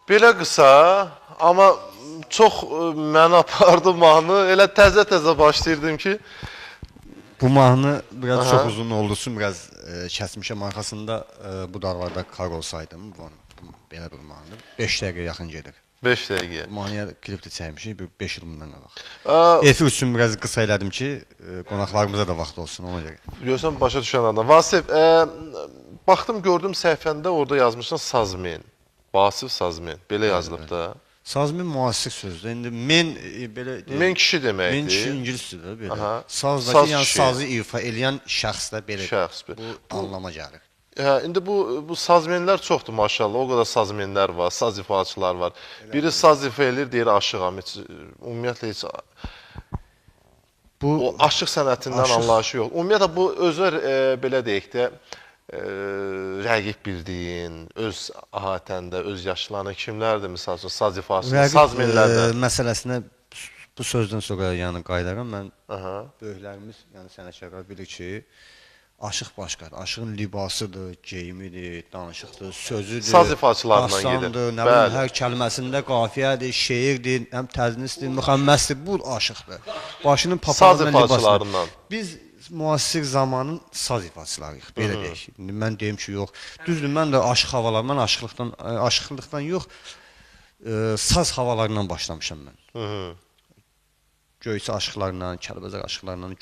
Belə qısa, amma çox məni apardı mahnı. Elə təzə-təzə başlayırdım ki. Bu mahnı biraz çok uzun olduğu için biraz kesmişim arkasında bu dağlarda kar olsaydım. Belə bir mahnı. 5 dəqiqə yaxın gedir. 5 dəqiqə. Bu mahnıya klip də çəkmişik, 5 il bundan qabaq. Efir üçün biraz qısa elədim ki, qonaqlarımıza da vaxt olsun ona görə. Görürsən, başa düşən adam. Vasif, baxdım, gördüm səhifəndə orada yazmışsan Sazmen. Vasif Sazmen. Belə yazılıb da. Sazmen müasir sözdür. İndi men belə Men kişi deməkdir. Men kişi ingilisdir belə. Aha. Sazdakı yəni kişi. sazı ifa eləyən şəxs də belə. Şəxs. Bu anlama gəlir. Hə, indi bu sazmenlər çoxdur maşallah. O qədər sazmenlər var, saz ifaçılar var. Biri saz ifa eləyir, deyir aşığam. Heç ümumiyyətlə heç o aşıq sənətindən anlayışı yox. Ümumiyyətlə bu özü belə deyək də rəqib bildiyin, öz ahətəndə, öz yaşlarına kimlərdir misal üçün saz ifasında, sazmenlərdən? Məsələsinə bu sözdən sonra yəni qayıdaram. Mən böyüklərimiz, yəni sənətkarlar bilir ki, aşıq başqadır. Aşığın libasıdır, geyimidir, danışıqdır, sözüdür, saz ifaçılarından gedir. Nə bilim, hər kəlməsində qafiyədir, şeirdir, həm təznisdir, müxəmməsdir. Bu aşıqdır. Başının papağının libasıdır. Biz müasir zamanın saz ifaçılarıyıq, belə deyək. İndi mən deyim ki, yox. Düzdür, mən də aşıq havalarından, aşıqlıqdan yox, saz havalarından başlamışam mən. Göyçə aşıqlarından, Kəlbəzər aşıqlarından,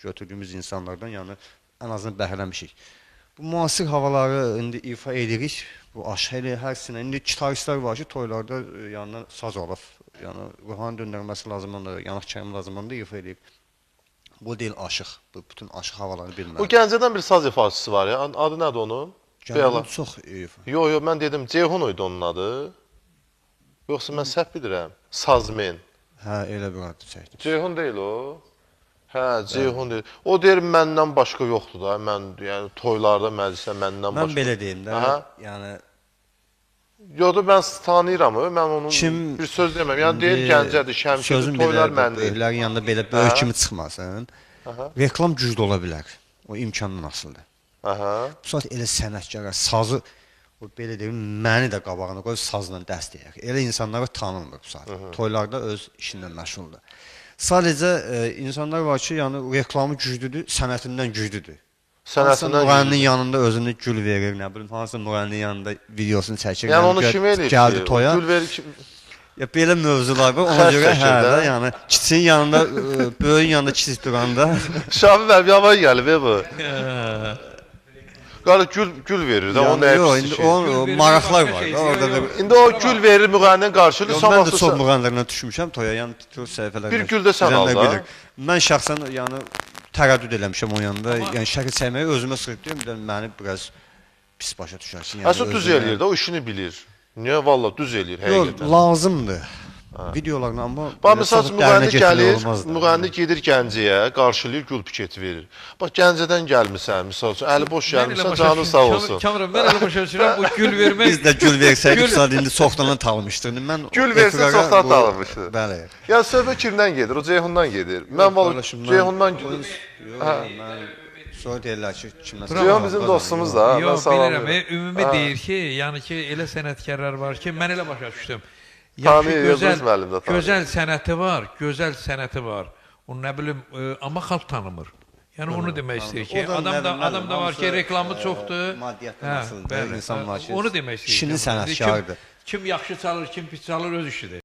götürdüyümüz insanlardan, yəni ən azından bəhrələmişik. Bu müasir havaları indi ifa edirik, bu aşıq elə hər sinə. İndi gitaristlər var ki, toylarda yanına saz alıb, yəni ruhani döndərməsi lazımdır, yanıq kəlmi lazımdır, ifa edib. Bu deyil aşıq, bütün aşıq havalarını bilməm. Bu Gəncədən bir saz ifaçısı var ya, adı nədir onun? Gəncədən çox ifa. Yox, mən dedim, Ceyhun idi onun adı. Yoxsa mən səhv bilirəm, Sazmen. Hə, elə bir adı çəkdim. Ceyhun deyil o. Hə, Ceyhun deyil. O deyir, məndən başqa yoxdur da, mən yəni toylarda, məclisdə məndən başqa. Mən belə deyim də, yəni... Yox da, mən tanıyıram, mən onun bir söz deməm. Yəni deyir, Gəncədir, Şəmkirdir, toylar məndir. Böyüklərin yanında belə böyük kimi çıxmasın. Reklam güclü ola bilər. O imkandan asılıdır. Bu saat elə sənətkara, sazı, belə deyim, məni də qabağına qoy, sazla dəstəyək. Elə insanları tanınmır bu saat. Toylarda öz işindən məşğuldur. Sadəcə insanlar var ki, yəni reklamı güclüdür, sənətindən güclüdür. Hansısa müğənninin yanında özünü gül verir, nə bilim, hansısa müğənninin yanında videosunu çəkir. Yəni onu kim eləyib ki? Gəldi toya. Gül verir ki... Belə mövzular var, ona görə hə də, yəni kiçiyin yanında, böyüyün yanında kiçik duranda... Şafi bəy, yaman gəlib bu. Qarı gül verir də, o nəyə pis şey? O maraqlar var. İndi o gül verir müğənninin qarşılıq. Mən də çox müğənnilərlə düşmüşəm toya, yəni çox səhifələrdən. Bir gül də sən al da. Mən şəxsən, yəni, tərəddüd eləmişəm o yanında. Yəni şəkil çəkməyi özümə sırtlayım, bir də məni biraz pis başa düşərsin. Əsas düz eləyir də, o işini bilir. Niyə? Valla düz eləyir, həqiqətən. Yox, lazımdır. Videolarla, amma... Bax, misal üçün, müğənni gəlir, müğənni gedir Gəncəyə, qarşılayır, gül buketi verir. Bax, Gəncədən gəlmirsən, misal üçün, əli boş gəlmirsən, canın sağ olsun. Kamran, mən elə başa düşürəm, bu gül vermək... Biz də gül versəydik, misal indi çoxdan tanımışdıq. Gül versə çoxdan tanımışdı. Bəli. Yəni, söhbət kimdən gedir? O Ceyhundan gedir. Mən valla Ceyhundan... Sonra deyirlər ki, kimdən... Ceyhun bizim dostumuz da. Yox, bilirəm, ümumi deyir ki, yəni ki, elə sənətkarlar var ki, mən elə başa düşdüm. Gözəl sənəti var, gözəl sənəti var. Onu nə bilim, amma xalq tanımır. Yəni onu demək istəyir ki, adam da var ki, reklamı çoxdur. Maddiyyatdan asılıdır, insan var ki, onu demək istəyir. kişinin sənətkarıdır. Kim yaxşı çalır, kim pis çalır, öz işidir.